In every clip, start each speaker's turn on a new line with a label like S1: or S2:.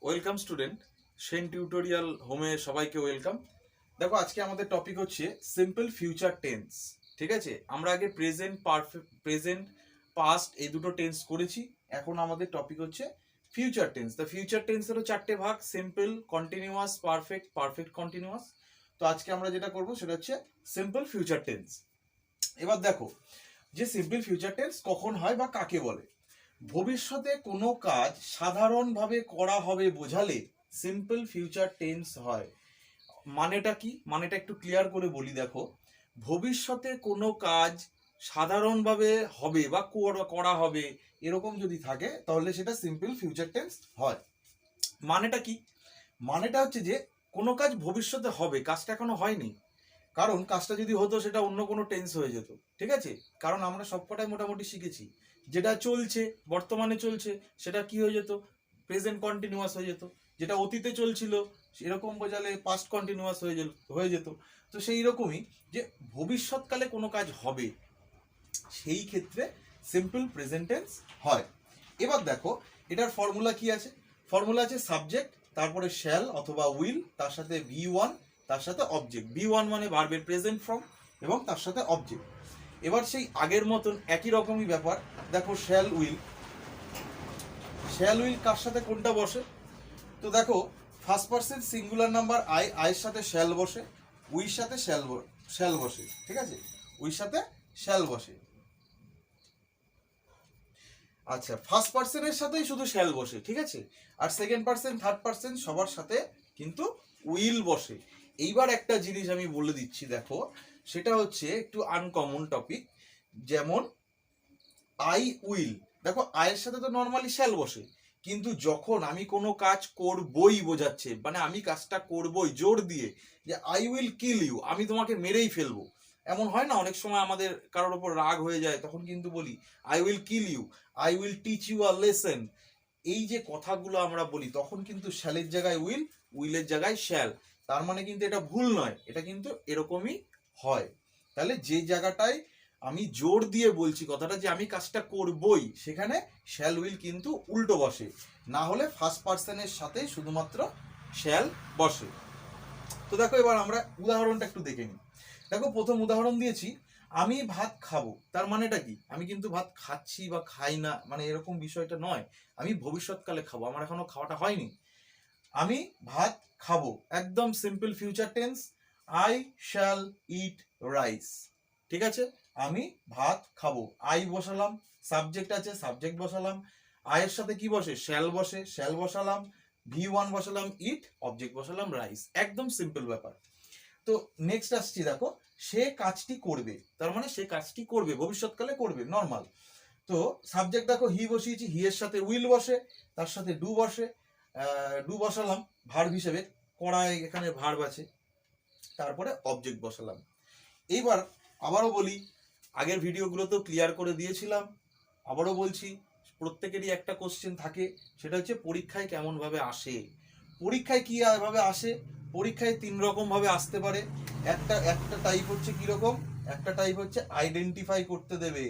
S1: Welcome student, Sen tutorial হোমে সবাইকে welcome. দেখো, আজকে আমাদের টপিক হচ্ছে সিম্পল ফিউচার টেন্স। ঠিক আছে, আমরা আগে প্রেজেন্ট পাস্ট এই দুটো টেন্স করেছি। এখন আমাদের টপিক হচ্ছে ফিউচার টেন্স। দ্য ফিউচার টেন্সেরও চারটে ভাগ: simple, continuous, perfect, perfect continuous. তো আজকে আমরা যেটা করব সেটা হচ্ছে সিম্পল ফিউচার টেন্স। এবার দেখো যে সিম্পল ফিউচার টেন্স কখন হয় বা কাকে বলে। ভবিষ্যতে কোনো কাজ সাধারণভাবে করা হবে বোঝালে সিম্পল ফিউচার টেন্স হয়। মানেটা কি? মানেটা একটু ক্লিয়ার করে বলি। দেখো, ভবিষ্যতে কোনো কাজ সাধারণভাবে হবে বা করা হবে এরকম যদি থাকে তাহলে সেটা সিম্পল ফিউচার টেন্স হয়। মানেটা কি? মানেটা হচ্ছে যে কোনো কাজ ভবিষ্যতে হবে, কাজটা এখনো হয়নি। কারণ কাজটা যদি হতো সেটা অন্য কোনো টেন্স হয়ে যেত। ঠিক আছে, কারণ আমরা সবকটাই মোটামুটি শিখেছি যেটা চলছে, বর্তমানে চলছে, সেটা কি হয়ে যেত? প্রেজেন্ট কন্টিনিউয়াস হয়ে যেত। যেটা অতীতে চলছিল সেরকম বোঝালে পাস্ট কন্টিনিউয়াস হয়ে যেত। তো সেই রকমই যে ভবিষ্যৎকালে কোনো কাজ হবে সেই ক্ষেত্রে সিম্পল প্রেজেন্ট টেন্স হয়। এবার দেখো এটার ফর্মুলা কি আছে। ফর্মুলা আছে সাবজেক্ট, তারপরে শ্যাল অথবা উইল, তার সাথে V1, তার সাথে অবজেক্ট। V1 মানে ভার্বের প্রেজেন্ট ফর্ম এবং তার সাথে অবজেক্ট। এবার সেই আগের মতন একই রকমই ব্যাপার। দেখো শ্যাল উইল কার সাথে কোনটা বসে? তো দেখো, ফার্স্ট পার্সন সিঙ্গুলার নাম্বার আইয়ের সাথে শ্যাল বসে, উইর সাথে শ্যাল বসে। ঠিক আছে, উইর সাথে শ্যাল বসে। আচ্ছা, ফার্স্ট পার্সনের সাথেই শুধু শ্যাল বসে। ঠিক আছে, আর সেকেন্ড পার্সন, থার্ড পার্সন সবার সাথে কিন্তু উইল বসে। এইবার একটা জিনিস আমি বলে দিচ্ছি, দেখো সেটা হচ্ছে একটু আনকমন টপিক। যেমন আই উইল, দেখো আয়ের সাথে তো নর্মালি শ্যাল বসে, কিন্তু যখন আমি কোনো কাজ করবই বোঝাচ্ছে, মানে আমি কাজটা করবই জোর দিয়ে, যে আই উইল কিল ইউ, আমি তোমাকে মেরেই ফেলবো। এমন হয় না অনেক সময় আমাদের কারোর ওপর রাগ হয়ে যায়, তখন কিন্তু বলি I will kill you, I will teach you a lesson. এই যে কথাগুলো আমরা বলি তখন কিন্তু শ্যালের জায়গায় উইল, উইলের জায়গায় শ্যাল। তার মানে কিন্তু এটা ভুল নয়, এটা কিন্তু এরকমই হয়। তাহলে যে জায়গাটায় আমি জোর দিয়ে বলছি কথাটা যে আমি কাজটা করবই, সেখানে শ্যাল উইল কিন্তু উল্টো বসে, না হলে ফার্স্ট পার্সনের সাথে শুধুমাত্র শ্যাল বসে। তো দেখো এবার আমরা উদাহরণটা একটু দেখে নিই। দেখো প্রথম উদাহরণ দিয়েছি, আমি ভাত খাবো। তার মানেটা কি? আমি কিন্তু ভাত খাচ্ছি বা খাই না, মানে এরকম বিষয়টা নয়। আমি ভবিষ্যৎকালে খাবো, আমার এখনো খাওয়াটা হয়নি। আমি ভাত খাবো, একদম simple future tense. I shall eat rice. ঠিক আছে, আমি ভাত খাবো, আই বসালাম, সাবজেক্ট আছে সাবজেক্ট বসালাম, আয়ের সাথে কি বসে? শ্যাল বসে, শ্যাল বসালাম, V1 বসালাম ইট, অবজেক্ট বসালাম রাইস। একদম সিম্পল ব্যাপার। তো নেক্সট আসছি, দেখো সে কাজটি করবে, তার মানে সে কাজটি করবে, ভবিষ্যৎকালে করবে, নর্মাল। তো সাবজেক্ট দেখো হি বসিয়েছি, হি এর সাথে উইল বসে, তার সাথে ডু বসে, ডু বসালাম ভার্ব হিসেবে, কড়াই এখানে ভার্ব আছে, তারপরে অবজেক্ট বসালাম। এইবার আবারও বলি, আগের ভিডিওগুলোতেও ক্লিয়ার করে দিয়েছিলাম, আবারও বলছি, প্রত্যেকেরই একটা কোশ্চেন থাকে, সেটা হচ্ছে পরীক্ষায় কেমন ভাবে আসে। পরীক্ষায় কি ভাবে আসে? পরীক্ষায় তিন রকম ভাবে আসতে পারে। একটা একটা টাইপ হচ্ছে কিরকম, একটা টাইপ হচ্ছে আইডেন্টিফাই করতে দেবে,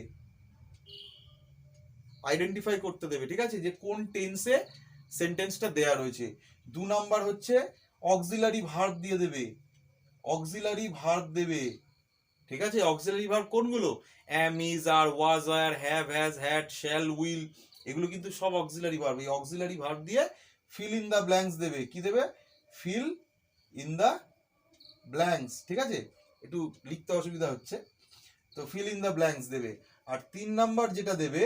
S1: আইডেন্টিফাই করতে দেবে। ঠিক আছে, যে কোন টেন্সে সেন্টেন্সটা দেয়া রয়েছে। দু নাম্বার হচ্ছে অক্সিলারি ভার্ব দিয়ে দেবে, অক্সিলারি ভার্ব দেবে। ঠিক আছে, অক্সিলারি ভার্ব কোনগুলো? Am, is, are, was, were, have, has, had, shall, will, এগুলো কিন্তু সব অক্সিলারি ভার্ব। এই অক্সিলারি ভার্ব দিয়ে ফিল ইন দা ব্ল্যাঙ্কস দেবে। কি দেবে? Fill in the blanks. ঠিক আছে, একটু লিখতে অসুবিধা হচ্ছে, তো ফিল ইন দা ব্ল্যাঙ্কস দেবে। আর তিন নাম্বার যেটা দেবে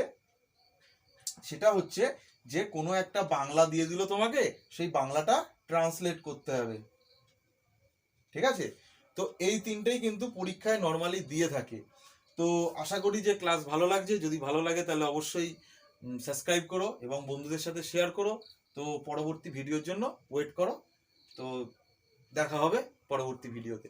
S1: সেটা হচ্ছে যে কোনো একটা বাংলা দিয়ে দিল তোমাকে, সেই বাংলাটা ট্রান্সলেট করতে হবে। ঠিক আছে, তো এই তিনটেই কিন্তু পরীক্ষায় নর্মালি দিয়ে থাকে। তো আশা করি যে ক্লাস ভালো লাগছে। যদি ভালো লাগে তাহলে অবশ্যই সাবস্ক্রাইব করো এবং বন্ধুদের সাথে শেয়ার করো। তো পরবর্তী ভিডিওর জন্য ওয়েট করো। তো দেখা হবে পরবর্তী ভিডিওতে।